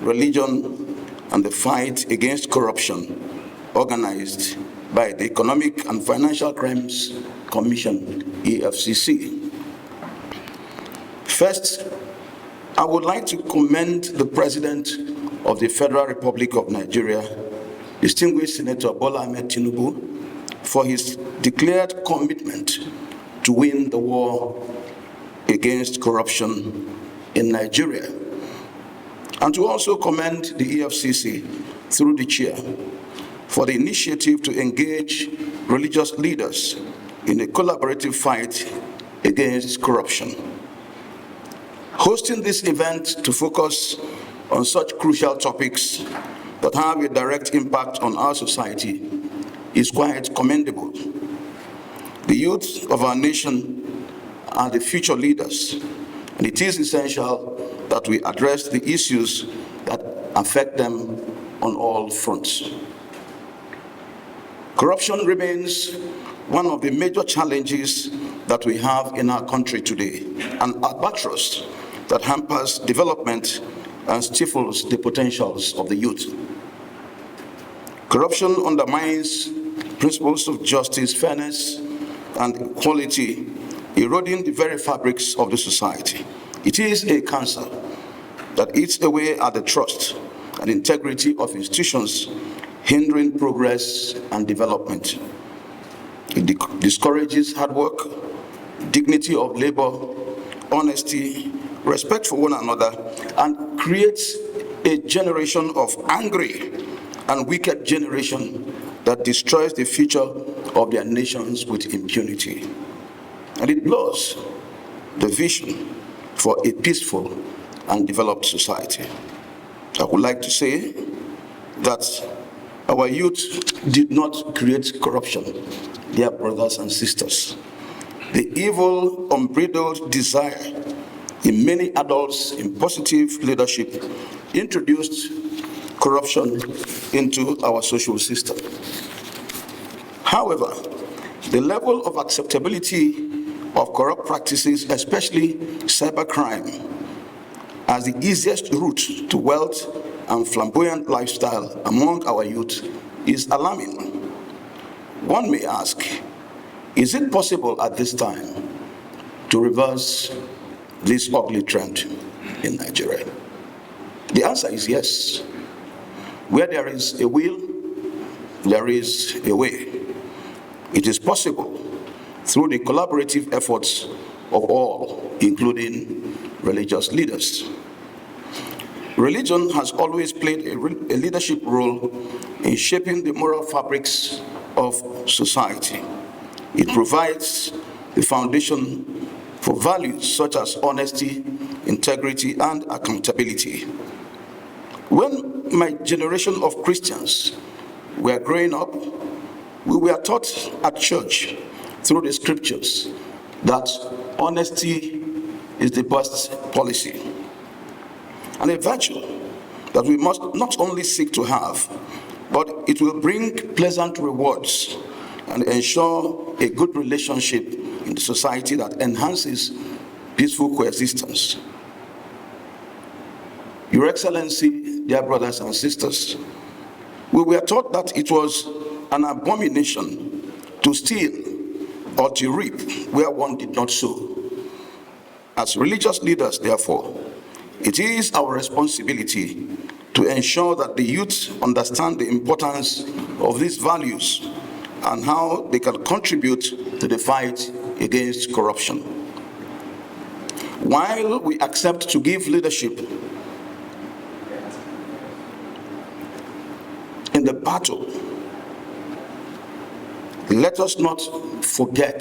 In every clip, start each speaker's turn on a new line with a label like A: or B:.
A: religion, and the fight against corruption organized by the Economic and Financial Crimes Commission, EFCC. First, I would like to commend the President of the Federal Republic of Nigeria, distinguished Senator Bola Ahmed Tinubu, for his declared commitment to win the war against corruption in Nigeria, and to also commend the EFCC through the chair for the initiative to engage religious leaders in a collaborative fight against corruption. Hosting this event to focus on such crucial topics that have a direct impact on our society is quite commendable. The youth of our nation are the future leaders, and it is essential that we address the issues that affect them on all fronts. Corruption remains one of the major challenges that we have in our country today, an albatross that hampers development and stifles the potentials of the youth. Corruption undermines principles of justice, fairness, and equality, eroding the very fabrics of the society. It is a cancer that eats away at the trust and integrity of institutions, hindering progress and development. It discourages hard work, dignity of labor, honesty, respect for one another, and creates a generation of angry and wicked generation that destroys the future of their nations with impunity. And it blurs the vision for a peaceful and developed society. I would like to say that our youth did not create corruption, dear brothers and sisters. The evil, unbridled desire in many adults in positive leadership introduced corruption into our social system. However, the level of acceptability of corrupt practices, especially cybercrime, as the easiest route to wealth and flamboyant lifestyle among our youth is alarming. One may ask, is it possible at this time to reverse this ugly trend in Nigeria? The answer is yes. Where there is a will, there is a way. It is possible through the collaborative efforts of all, including religious leaders. Religion has always played a leadership role in shaping the moral fabrics of society. It provides the foundation for values such as honesty, integrity, and accountability. When my generation of Christians were growing up, we were taught at church through the scriptures that honesty is the best policy, and a virtue that we must not only seek to have, but it will bring pleasant rewards and ensure a good relationship in the society that enhances peaceful coexistence. Your Excellency, dear brothers and sisters, we were taught that it was an abomination to steal or to reap where one did not sow. As religious leaders, therefore, it is our responsibility to ensure that the youth understand the importance of these values and how they can contribute to the fight against corruption. While we accept to give leadership in the battle, let us not forget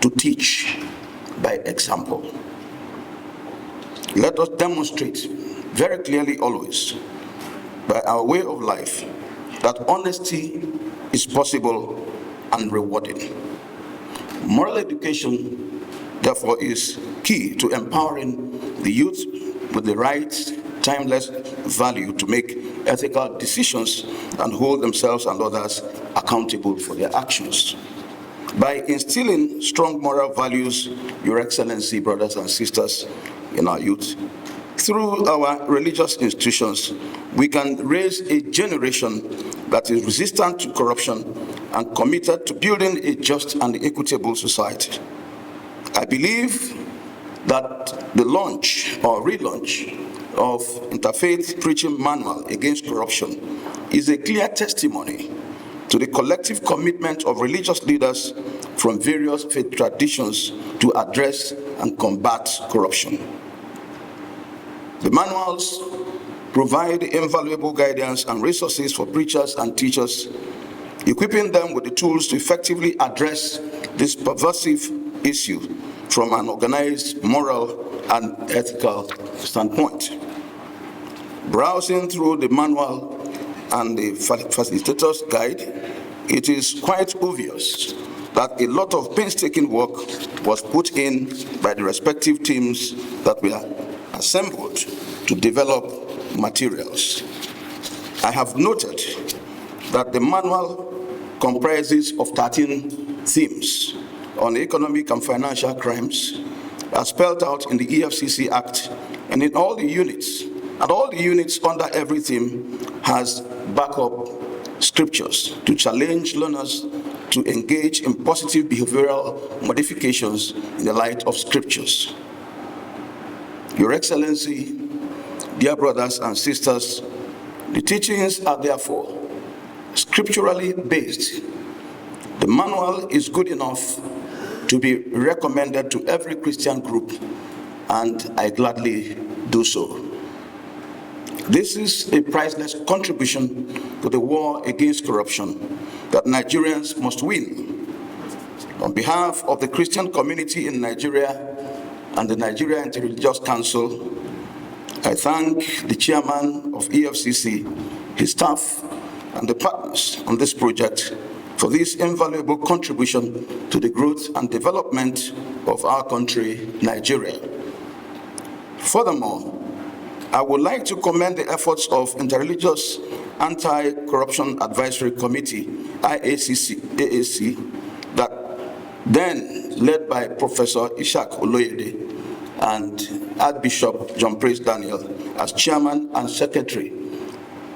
A: to teach by example. Let us demonstrate very clearly always by our way of life that honesty is possible and rewarding. Moral education, therefore, is key to empowering the youth with the right, timeless value to make ethical decisions and hold themselves and others accountable for their actions. By instilling strong moral values, Your Excellency, brothers and sisters, in our youth, through our religious institutions, we can raise a generation that is resistant to corruption and committed to building a just and equitable society. I believe that the launch or relaunch of Interfaith Preaching Manual Against Corruption is a clear testimony to the collective commitment of religious leaders from various faith traditions to address and combat corruption. The manuals provide invaluable guidance and resources for preachers and teachers, equipping them with the tools to effectively address this pervasive issue from an organized, moral, and ethical standpoint. Browsing through the manual and the facilitator's guide, it is quite obvious that a lot of painstaking work was put in by the respective teams that were assembled to develop materials. I have noted that the manual comprises of 13 themes on economic and financial crimes as spelled out in the EFCC Act and in all the units. And all the units under every theme has backup scriptures to challenge learners to engage in positive behavioral modifications in the light of scriptures. Your Excellency, dear brothers and sisters, the teachings are therefore scripturally based. The manual is good enough to be recommended to every Christian group, and I gladly do so. This is a priceless contribution to the war against corruption that Nigerians must win. On behalf of the Christian community in Nigeria and the Nigeria Interreligious Council, I thank the chairman of EFCC, his staff, and the partners on this project for this invaluable contribution to the growth and development of our country, Nigeria. Furthermore, I would like to commend the efforts of Interreligious Anti-Corruption Advisory Committee, AAC, that then led by Professor Ishak Oloyede and Archbishop John Praise Daniel as chairman and secretary,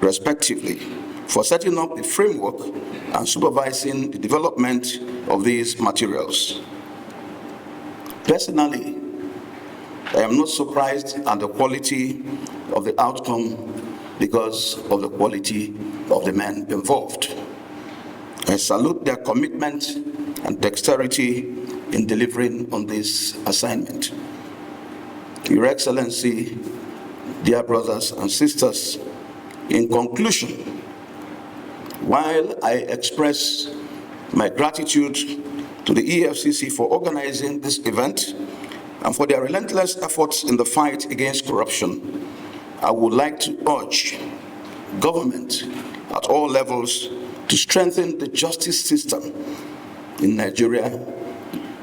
A: respectively, for setting up the framework and supervising the development of these materials. Personally, I am not surprised at the quality of the outcome because of the quality of the men involved. I salute their commitment and dexterity in delivering on this assignment. Your Excellency, dear brothers and sisters, in conclusion, while I express my gratitude to the EFCC for organizing this event and for their relentless efforts in the fight against corruption, I would like to urge government at all levels to strengthen the justice system in Nigeria,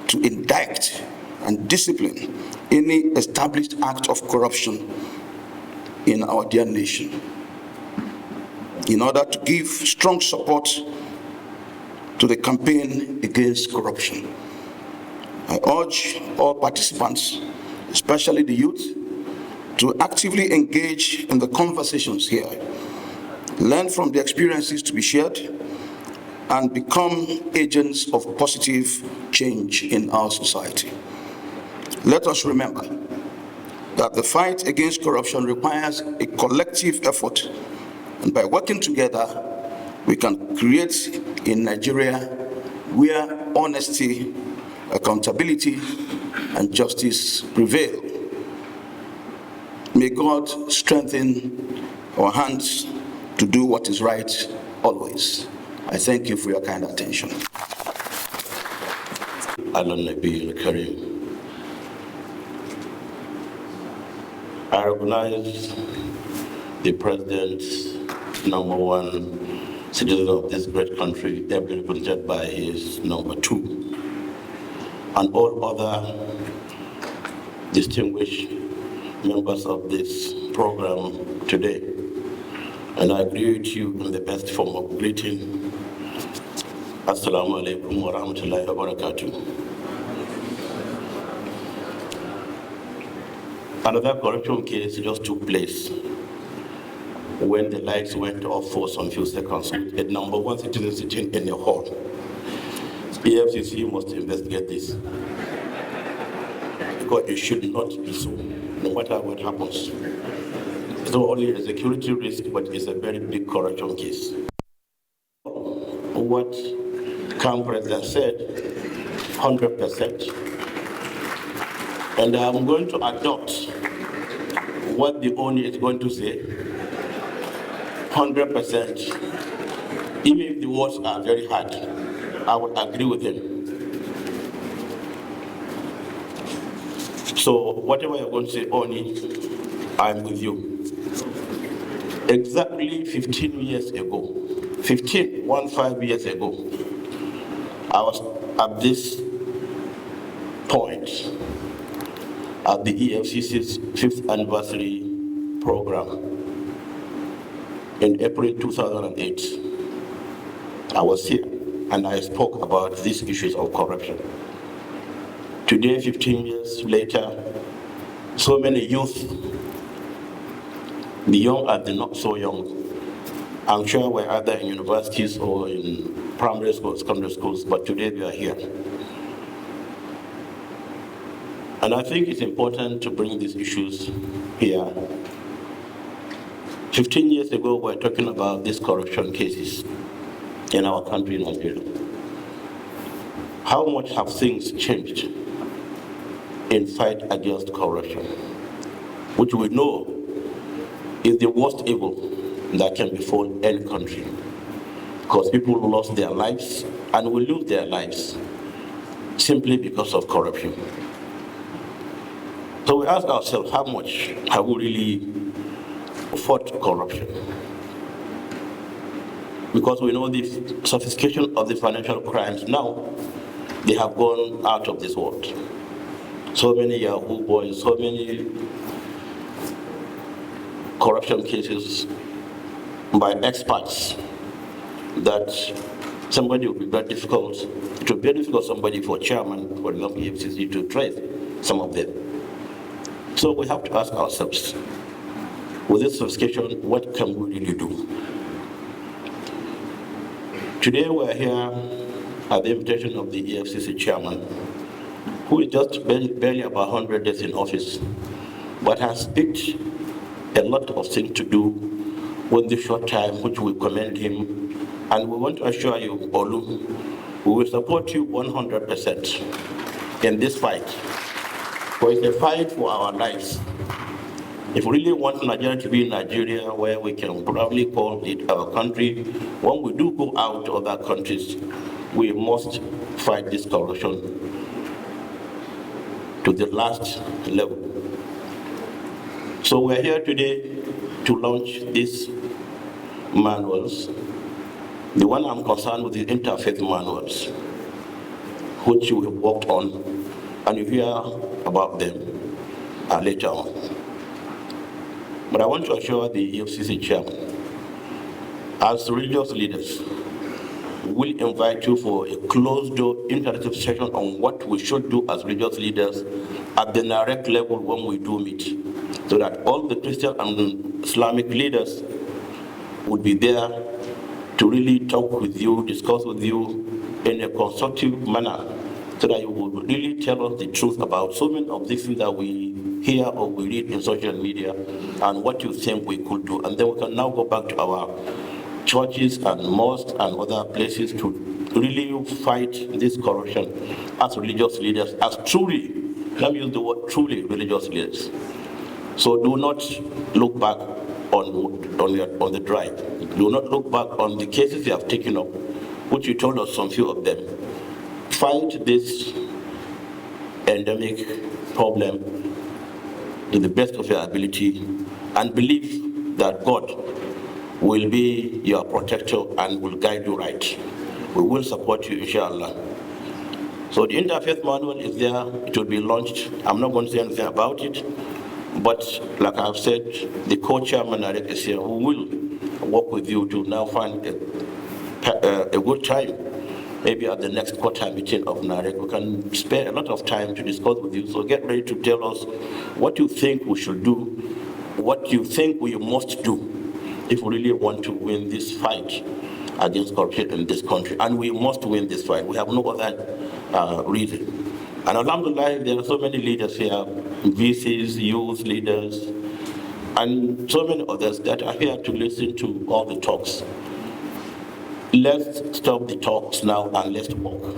A: to indict and discipline any established act of corruption in our dear nation, in order to give strong support to the campaign against corruption. I urge all participants, especially the youth, to actively engage in the conversations here, learn from the experiences to be shared, and become agents of positive change in our society. Let us remember that the fight against corruption requires a collective effort, and by working together, we can create a Nigeria where honesty, accountability, and justice prevail. May God strengthen our hands to do what is right always. I thank you for your kind attention.
B: I recognize the President's number one citizen of this great country, ably represented by his number two, and all other distinguished members of this program today. And I greet you in the best form of greeting. Assalamu alaikum wa rahmatullahi wa barakatuh. Another corruption case just took place when the lights went off for some few seconds. A number one citizen sitting in the hall. EFCC must investigate this because it should not be so, no matter what happens. It's not only a security risk, but it's a very big corruption case. What Camp President said, 100%. And I'm going to adopt what the owner is going to say, 100%. Even if the words are very hard, I would agree with him. So whatever you're going to say, Oni, I'm with you. Exactly 15 years ago, 15 years ago, I was at this point at the EFCC's 5th anniversary program in April 2008. I was here and I spoke about these issues of corruption. Today, 15 years later, so many youth, the young and the not so young, I'm sure we're either in universities or in primary schools, secondary schools, but today we are here. And I think it's important to bring these issues here. 15 years ago, we were talking about these corruption cases in our country, Nigeria. How much have things changed in fight against corruption, which we know is the worst evil that can befall any country, because people lost their lives and will lose their lives simply because of corruption. So we ask ourselves, how much have we really fought corruption? Because we know the sophistication of the financial crimes now, they have gone out of this world. So many Yahoo boys, so many corruption cases by experts that somebody will be very difficult. It will be very difficult somebody for chairman, for example, EFCC to trace some of them. So we have to ask ourselves, with this sophistication, what can we really do? Today we're here at the invitation of the EFCC chairman, who is just barely about 100 days in office, but has picked a lot of things to do with the short time, which we commend him. And we want to assure you, Olu, we will support you 100% in this fight. For it's a fight for our lives. If we really want Nigeria to be Nigeria, where we can probably call it our country, when we do go out to other countries, we must fight this corruption to the last level. So we're here today to launch these manuals. The one I'm concerned with is Interfaith manuals, which we have worked on, and you hear about them later on. But I want to assure the EFCC chairman, as religious leaders, we'll invite you for a closed-door interactive session on what we should do as religious leaders at the direct level when we do meet, so that all the Christian and Islamic leaders would be there to really talk with you, discuss with you in a constructive manner, so that you would really tell us the truth about so many of these things that we hear or we read in social media and what you think we could do. And then we can now go back to our churches and mosques and other places to really fight this corruption as religious leaders, as truly, let me use the word truly religious leaders. So do not look back on the drive. Do not look back on the cases you have taken up, which you told us some few of them. Fight this endemic problem to the best of your ability and believe that God will be your protector and will guide you right. We will support you, inshallah. So the Interfaith manual is there. It will be launched. I'm not going to say anything about it, but like I've said, the co-chairman is here who will work with you to now find a good time maybe at the next quarter meeting of NAREC, we can spare a lot of time to discuss with you. So get ready to tell us what you think we should do, what you think we must do if we really want to win this fight against corruption in this country. And we must win this fight. We have no other reason. And alhamdulillah, there are so many leaders here, VCs, youth leaders, and so many others that are here to listen to all the talks. Let's stop the talks now and let's walk.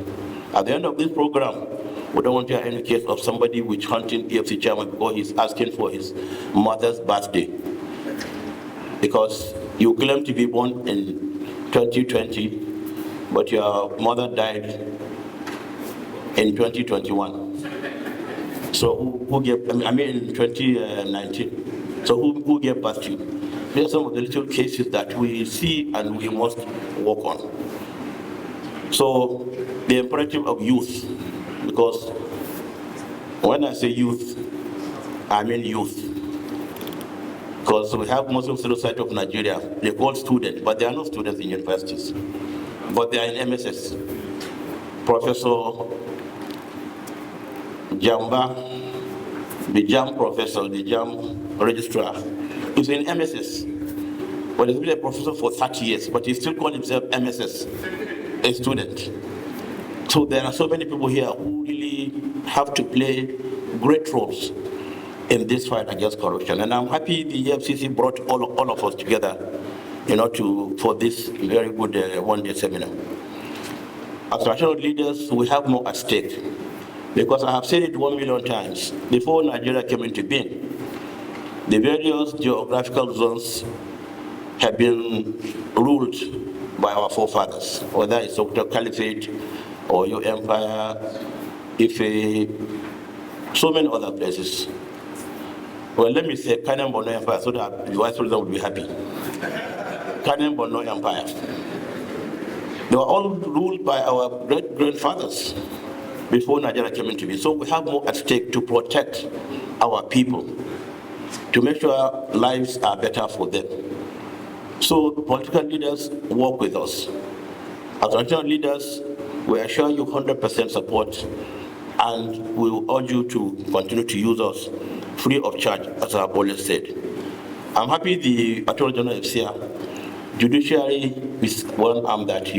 B: At the end of this program, we don't want to hear any case of somebody witch hunting EFCC chairman because he's asking for his mother's birthday. Because you claim to be born in 2020, but your mother died in 2021. So who gave, I mean in 2019. So who gave birth to you? These are some of the little cases that we see and we must work on. So the imperative of youth, because when I say youth, I mean youth. Because we have Muslim Student Society of Nigeria, they're called students, but they are not students in universities. But they are in MSS. Professor Jamba, the JAM professor, the JAM registrar, is in MSS. But he's been a professor for 30 years, but he still calls himself MSS, a student. So there are so many people here who really have to play great roles in this fight against corruption. And I'm happy the EFCC brought all of us together, for this very good one-day seminar. As national leaders, we have more at stake. Because I have said it 1 million times, before Nigeria came into being, the various geographical zones have been ruled by our forefathers, whether it's Sokoto Caliphate, or your empire, Ife, so many other places. Well, let me say Kanem Bono Empire so that the vice president will be happy. Kanem Bono Empire. They were all ruled by our great-grandfathers before Nigeria came into being. So we have more at stake to protect our people, to make sure lives are better for them. So political leaders work with us. As national leaders, we assure you 100% support, and we will urge you to continue to use us free of charge, as I've always said. I'm happy the Attorney General is here. Judiciary is one arm that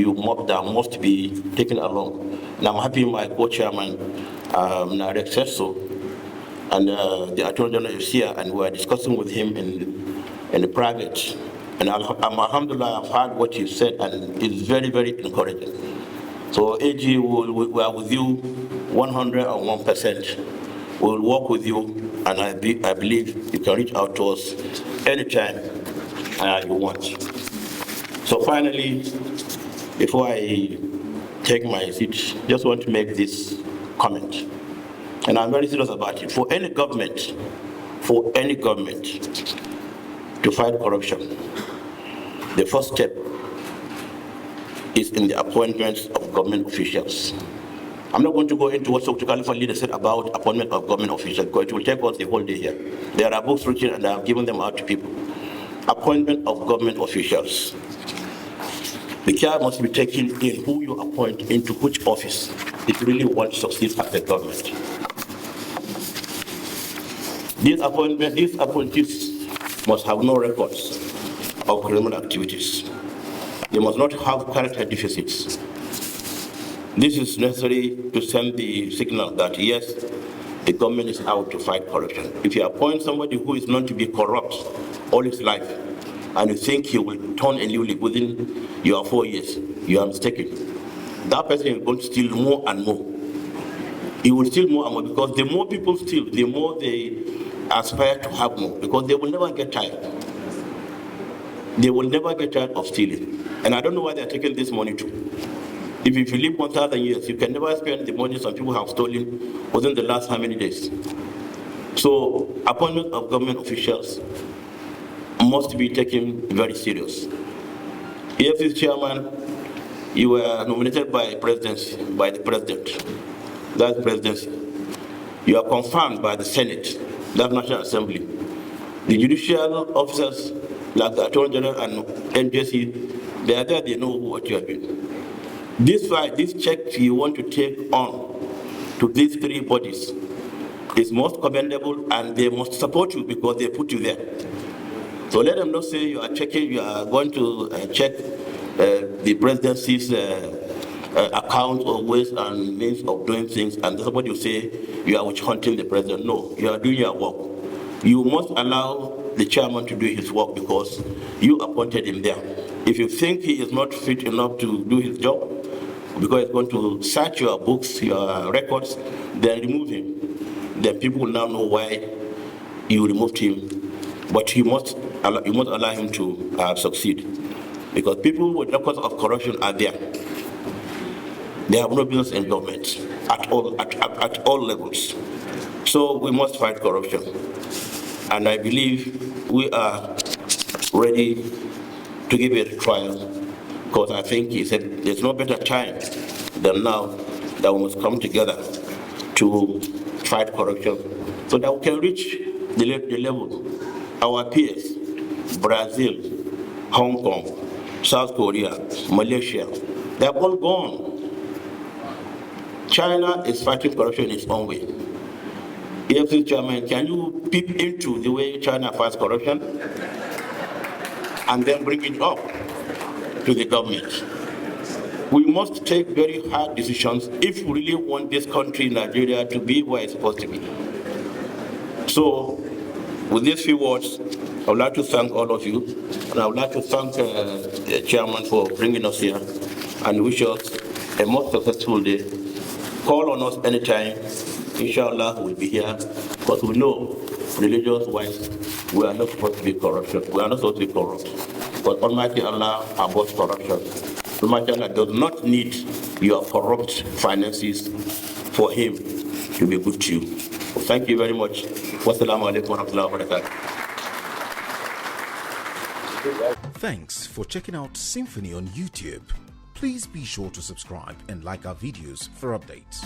B: must be taken along. And I'm happy my co-chairman, Narek said so, and the Attorney General is here, and we are discussing with him in the private. And alhamdulillah, I've heard what you said, and it's very, very encouraging. So AG, we are with you 101%. We'll work with you, and I believe you can reach out to us anytime you want. So finally, before I take my seat, just want to make this comment. And I'm very serious about it. For any government to fight corruption, the first step is in the appointments of government officials. I'm not going to go into what Sokoto Khalifa leader said about appointment of government officials, because it will take us the whole day here. There are books written, and I have given them out to people. Appointment of government officials. The care must be taken in who you appoint into which office if you really want to succeed as a government. These appointees must have no records of criminal activities. They must not have character deficits. This is necessary to send the signal that yes, the government is out to fight corruption. If you appoint somebody who is known to be corrupt all his life, and you think he will turn a new leaf within your 4 years, you are mistaken. That person is going to steal more and more. He will steal more and more, because the more people steal, the more they aspire to have more, because they will never get tired. They will never get tired of stealing. And I don't know why they're taking this money too. If you live 1,000 years, you can never spend the money some people have stolen within the last how many days. So appointment of government officials must be taken very serious. EFCC chairman, you were nominated by the president. That's presidency. You are confirmed by the Senate, that's National Assembly. The judicial officers, like the Attorney General and NJC, they are there, they know what you are doing. This check you want to take on to these three bodies is most commendable, and they must support you because they put you there. So let them not say you are going to check the presidency's account or ways and means of doing things, and somebody will say you are witch hunting the president. No, you are doing your work. You must allow the chairman to do his work because you appointed him there. If you think he is not fit enough to do his job, because he's going to search your books, your records, then remove him. Then people will now know why you removed him. But you must allow him to succeed. Because people with records of corruption are there. They have no business in government at all levels. So we must fight corruption. And I believe we are ready to give it a trial, because I think there's no better time than now that we must come together to fight corruption so that we can reach the level. Our peers, Brazil, Hong Kong, South Korea, Malaysia, they're all gone. China is fighting corruption in its own way. EFCC chairman, can you peep into the way China fights corruption and then bring it up to the government? We must take very hard decisions if we really want this country, Nigeria, to be where it's supposed to be. So, with these few words, I would like to thank all of you, and I would like to thank the chairman for bringing us here, and wish us a most successful day. Call on us anytime. Inshallah, we'll be here, because we know, religious-wise, we are not supposed to be corruption. We are not supposed to be corrupt. But Almighty Allah abhors corruption. Almighty Allah does not need your corrupt finances for Him to be good to you. So thank you very much. Wassalamu alaikum wa rahmatullahi wa barakatuh.
C: Thanks for checking out SYMFONI on YouTube. Please be sure to subscribe and like our videos for updates.